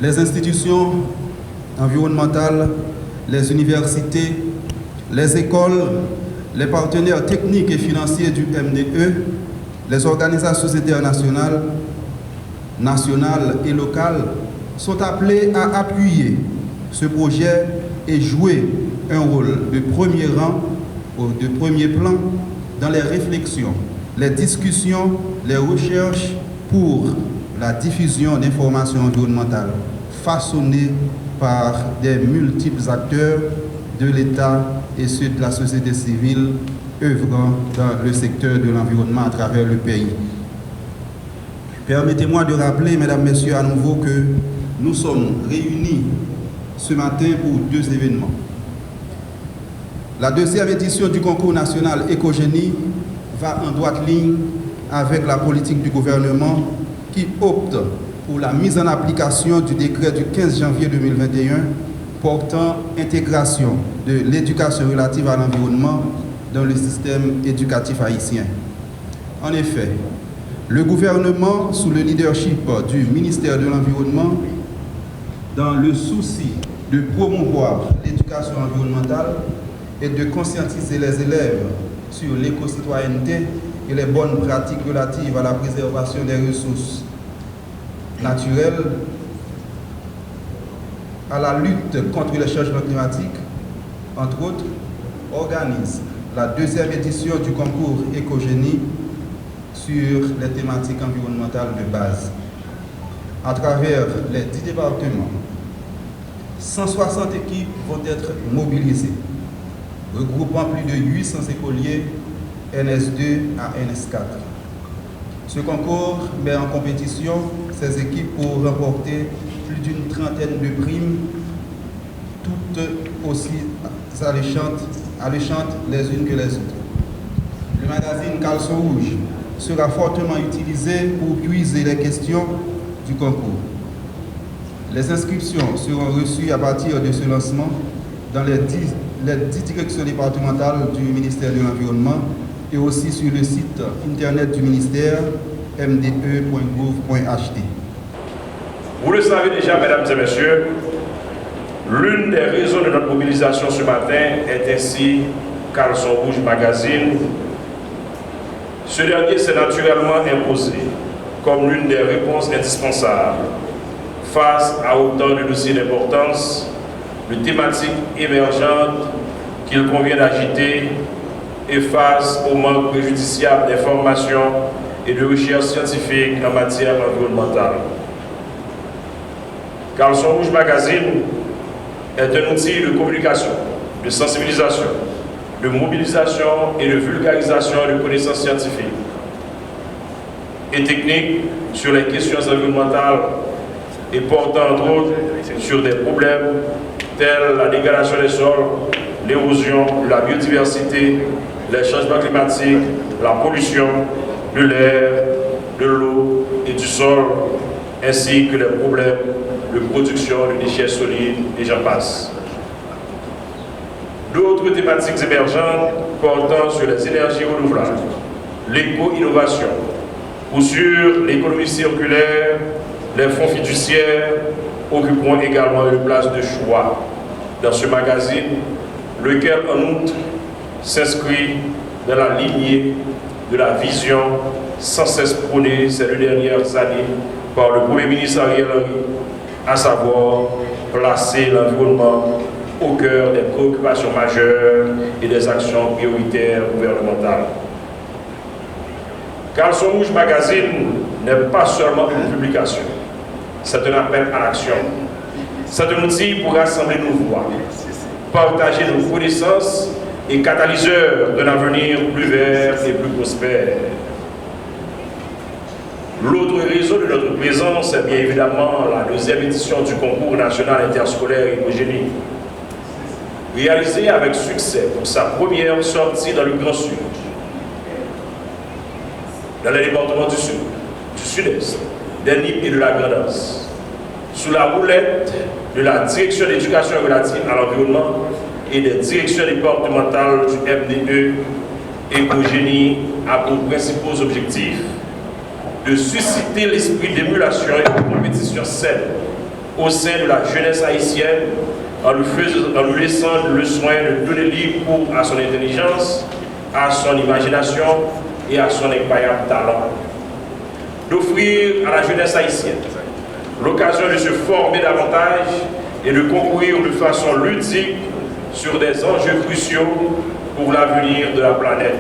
les institutions environnementales, les universités, les écoles, les partenaires techniques et financiers du MDE, les organisations internationales, nationales et locales sont appelés à appuyer ce projet et jouer un rôle de premier rang ou de premier plan dans les réflexions, les discussions, les recherches pour la diffusion d'informations environnementales façonnées par des multiples acteurs de l'État et ceux de la société civile œuvrant dans le secteur de l'environnement à travers le pays. Permettez-moi de rappeler, mesdames, messieurs, à nouveau que nous sommes réunis ce matin pour deux événements. La deuxième édition du concours national Écogénie va en droite ligne avec la politique du gouvernement qui opte pour la mise en application du décret du 15 janvier 2021 portant intégration de l'éducation relative à l'environnement dans le système éducatif haïtien. En effet, le gouvernement, sous le leadership du ministère de l'Environnement, dans le souci de promouvoir l'éducation environnementale et de conscientiser les élèves sur l'éco-citoyenneté et les bonnes pratiques relatives à la préservation des ressources naturelles, à la lutte contre les changements climatiques, entre autres, organise la deuxième édition du concours Écogénie sur les thématiques environnementales de base. À travers les 10 départements, 160 équipes vont être mobilisées, regroupant plus de 800 écoliers NS2 à NS4. Ce concours met en compétition ces équipes pour remporter plus d'une trentaine de primes, toutes aussi alléchantes les unes que les autres. Le magazine Caleçon Rouge sera fortement utilisé pour puiser les questions du concours. Les inscriptions seront reçues à partir de ce lancement dans les 10 directions départementales du ministère de l'Environnement et aussi sur le site internet du ministère mde.gouv.ht. Vous le savez déjà, mesdames et messieurs, l'une des raisons de notre mobilisation ce matin est ainsi Caleçon Rouge Magazine. Ce dernier s'est naturellement imposé comme l'une des réponses indispensables face à autant de dossiers d'importance, de thématiques émergentes qu'il convient d'agiter et face au manque préjudiciable d'informations et de recherches scientifiques en matière environnementale. Caleçon Rouge Magazine est un outil de communication, de sensibilisation, de mobilisation et de vulgarisation de connaissances scientifiques et techniques sur les questions environnementales et portant entre autres sur des problèmes tels la dégradation des sols, l'érosion, la biodiversité, les changements climatiques, la pollution de l'air, de l'eau et du sol, ainsi que les problèmes de production de déchets solides et j'en passe. D'autres thématiques émergentes portant sur les énergies renouvelables, l'éco-innovation ou sur l'économie circulaire, les fonds fiduciaires occuperont également une place de choix dans ce magazine, lequel en outre s'inscrit dans la lignée de la vision sans cesse prônée ces 2 dernières années par le Premier ministre Ariel Henry, à savoir placer l'environnement au cœur des préoccupations majeures et des actions prioritaires gouvernementales. Caleçon Rouge Magazine n'est pas seulement une publication, c'est un appel à l'action. C'est un outil pour rassembler nos voix, partager nos connaissances et catalyseur d'un avenir plus vert et plus prospère. L'autre raison de notre présence est bien évidemment la deuxième édition du concours national interscolaire Écogénie, réalisé avec succès pour sa première sortie dans le Grand Sud, dans les départements du Sud, du Sud-Est, des Nippes et de la Grand'Anse, sous la houlette de la Direction d'éducation relative à l'environnement et des directions départementales du MDE. Écogénie a pour principaux objectifs de susciter l'esprit d'émulation et de compétition saine au sein de la jeunesse haïtienne en lui laissant le soin de donner libre cours à son intelligence, à son imagination et à son incroyable talent. D'offrir à la jeunesse haïtienne l'occasion de se former davantage et de concourir de façon ludique sur des enjeux cruciaux pour l'avenir de la planète.